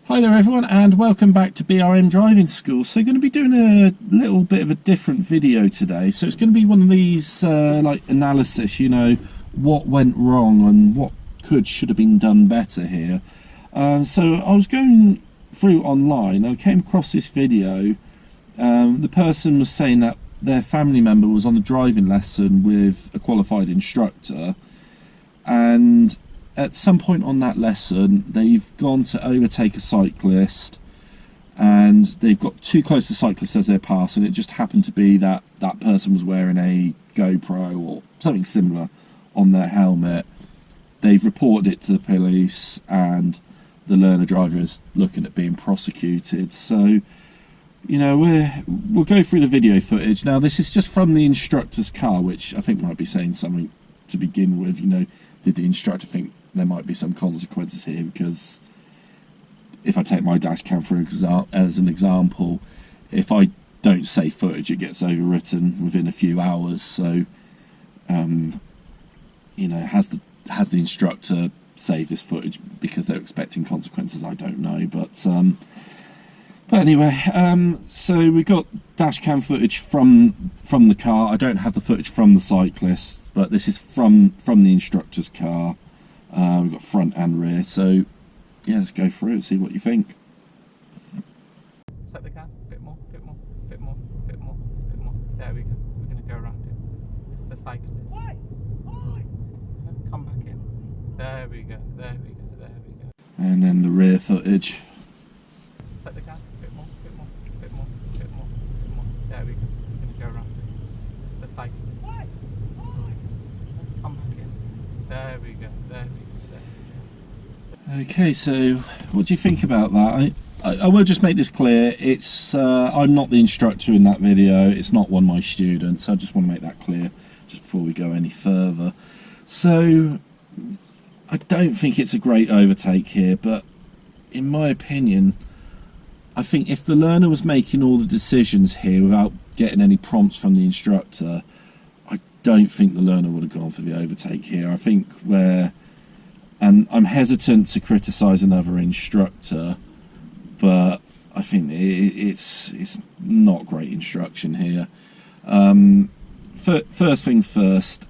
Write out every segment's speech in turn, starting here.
Hi there everyone, and welcome back to BRM Driving School. So going to be doing a little bit of a different video today. So it's going to be one of these like analysis, you know, what went wrong and what should have been done better here. So I was going through online and I came across this video. The person was saying that their family member was on a driving lesson with a qualified instructor, and at some point on that lesson they've gone to overtake a cyclist and they've got too close to the cyclist as they're passing. It just happened to be that that person was wearing a GoPro or something similar on their helmet. They've reported it to the police and the learner driver is looking at being prosecuted. So, you know, we'll go through the video footage. Now this is just from the instructor's car, which I think might be saying something to begin with. You know, did the instructor think there might be some consequences here? Because if I take my dash cam as an example, if I don't save footage, it gets overwritten within a few hours. So, you know, has the instructor saved this footage because they're expecting consequences? I don't know, but anyway, so we got dash cam footage from the car. I don't have the footage from the cyclist, but this is from the instructor's car. We've got front and rear, so yeah, let's go through it, see what you think. Set the gas, a bit more, bit more, bit more, bit more, bit more. There we go, we're going to go around it. It's the cyclist. Come back in. There we go, there we go, there we go. And then the rear footage. Set the gas, a bit more, bit more, bit more, bit more, bit more. There we go, we're going to go around it. It's the cyclist. Come back in. There we go, there we go, there we go. Okay, so what do you think about that? I will just make this clear. It's I'm not the instructor in that video. It's not one of my students. I just want to make that clear just before we go any further. So I don't think it's a great overtake here, but in my opinion, I think if the learner was making all the decisions here without getting any prompts from the instructor, I don't think the learner would have gone for the overtake here. I think and I'm hesitant to criticise another instructor, but I think it's not great instruction here. First things first,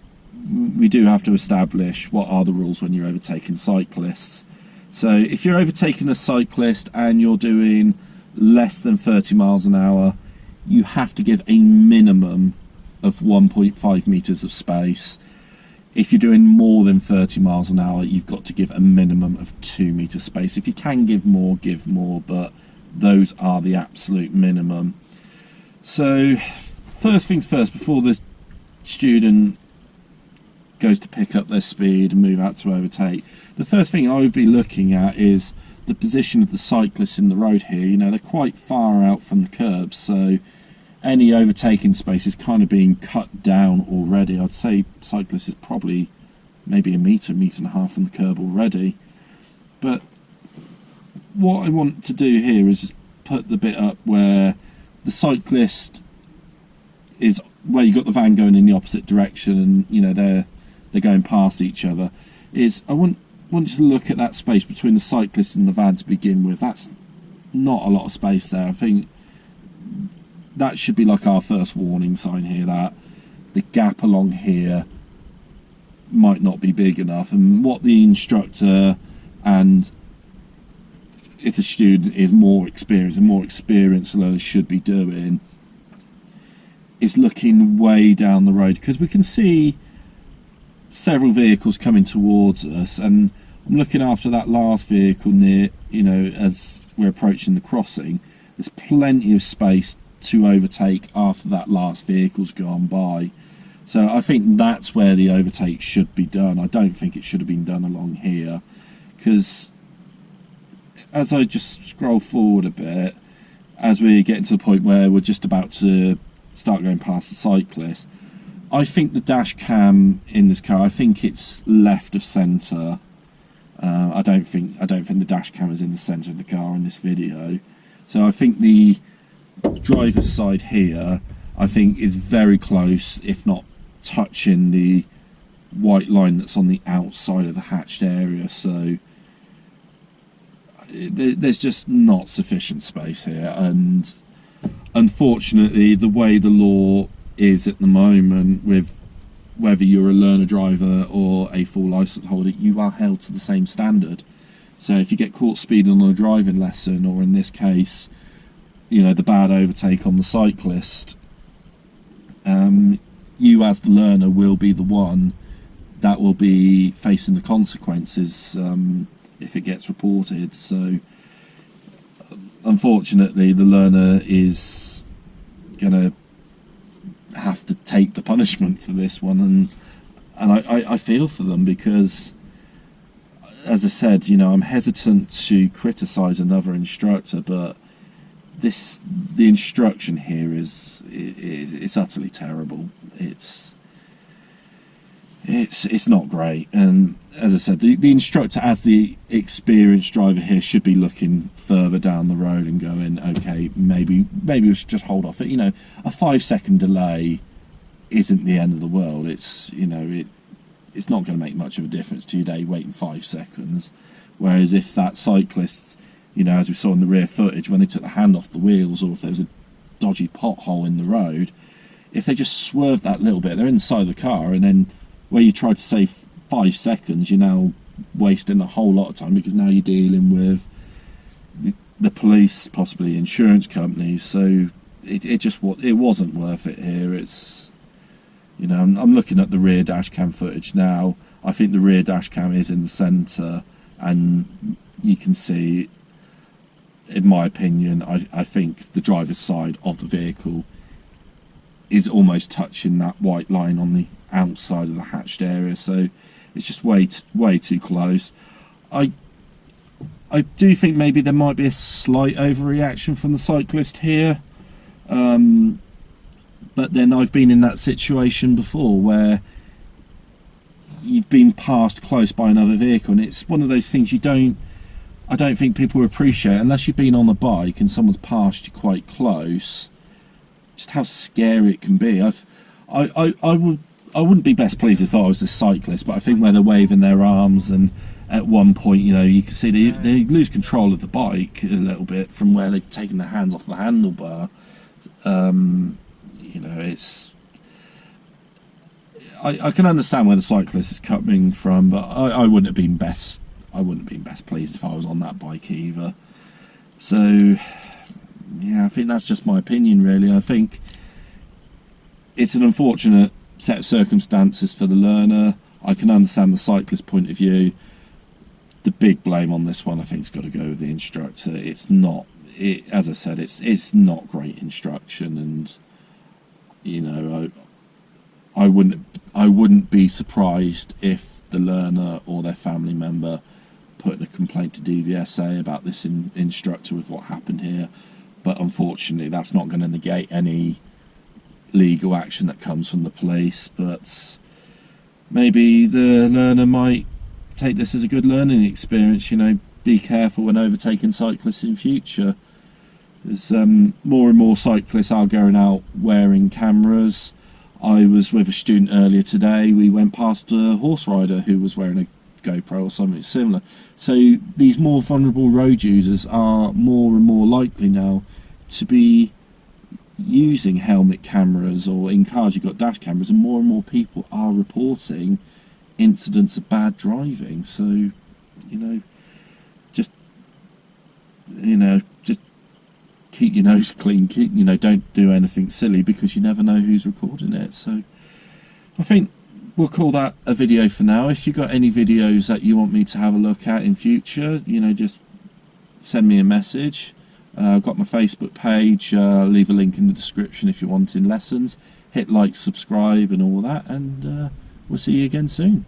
we do have to establish what are the rules when you're overtaking cyclists. So if you're overtaking a cyclist and you're doing less than 30 miles an hour, you have to give a minimum of 1.5 meters of space. If you're doing more than 30 miles an hour, you've got to give a minimum of 2 meters space. If you can give more, but those are the absolute minimum. So first things first, before the student goes to pick up their speed and move out to overtake, the first thing I would be looking at is the position of the cyclists in the road here. You know, they're quite far out from the curbs, so any overtaking space is kind of being cut down already. I'd say cyclist is probably maybe a metre and a half from the curb already. But what I want to do here is just put the bit up where the cyclist is, where you've got the van going in the opposite direction and, you know, they're going past each other. Is I want you to look at that space between the cyclist and the van to begin with. That's not a lot of space there. I think that should be like our first warning sign here, that the gap along here might not be big enough. And what the instructor, and if the student is more experienced learner should be doing, is looking way down the road, because we can see several vehicles coming towards us, and I'm looking after that last vehicle near, you know, as we're approaching the crossing. There's plenty of space to overtake after that last vehicle's gone by. So I think that's where the overtake should be done. I don't think it should have been done along here, because as I just scroll forward a bit, as we're getting to the point where we're just about to start going past the cyclist, I think the dash cam in this car, I think it's left of centre. I don't think the dash cam is in the centre of the car in this video. So I think the driver's side here, I think, is very close, if not touching the white line that's on the outside of the hatched area. So there's just not sufficient space here, and unfortunately the way the law is at the moment, with whether you're a learner driver or a full licence holder, you are held to the same standard. So if you get caught speeding on a driving lesson, or in this case, you know, the bad overtake on the cyclist, you as the learner will be the one that will be facing the consequences if it gets reported. So unfortunately the learner is going to have to take the punishment for this one, and I feel for them, because as I said, you know, I'm hesitant to criticise another instructor, but the instruction here is utterly terrible. It's not great, and as I said, the instructor as the experienced driver here should be looking further down the road and going, okay, maybe we should just hold off. You know, a 5-second delay isn't the end of the world. It's, you know, it's not going to make much of a difference to your day waiting 5 seconds. Whereas if that cyclist, you know, as we saw in the rear footage, when they took the hand off the wheels, or if there was a dodgy pothole in the road, if they just swerve that little bit, they're inside the car, and then where you try to save 5 seconds, you're now wasting a whole lot of time, because now you're dealing with the police, possibly insurance companies. So it wasn't worth it here. It's, you know, I'm looking at the rear dash cam footage now. I think the rear dash cam is in the centre, and you can see, in my opinion, I think the driver's side of the vehicle is almost touching that white line on the outside of the hatched area, so it's just way too close. I do think maybe there might be a slight overreaction from the cyclist here, but then I've been in that situation before where you've been passed close by another vehicle, and it's one of those things I don't think people appreciate, unless you've been on a bike and someone's passed you quite close, just how scary it can be. I wouldn't be best pleased if I was the cyclist, but I think where they're waving their arms, and at one point, you know, you can see they lose control of the bike a little bit from where they've taken their hands off the handlebar. You know, it's, I can understand where the cyclist is coming from, but I wouldn't have been best pleased if I was on that bike either. So yeah, I think that's just my opinion, really. I think it's an unfortunate set of circumstances for the learner. I can understand the cyclist's point of view. The big blame on this one, I think, has got to go with the instructor. It's not, as I said, it's not great instruction, and you know, I wouldn't be surprised if the learner or their family member put in a complaint to DVSA about this instructor with what happened here. But unfortunately, that's not going to negate any legal action that comes from the police. But maybe the learner might take this as a good learning experience. You know, be careful when overtaking cyclists in future. There's more and more cyclists are going out wearing cameras. I was with a student earlier today. We went past a horse rider who was wearing a GoPro or something similar. So these more vulnerable road users are more and more likely now to be using helmet cameras, or in cars you've got dash cameras, and more people are reporting incidents of bad driving. So, you know, just keep your nose clean, don't do anything silly, because you never know who's recording it. So I think we'll call that a video for now. If you've got any videos that you want me to have a look at in future, you know, just send me a message. I've got my Facebook page, leave a link in the description if you're wanting lessons. Hit like, subscribe and all that, and we'll see you again soon.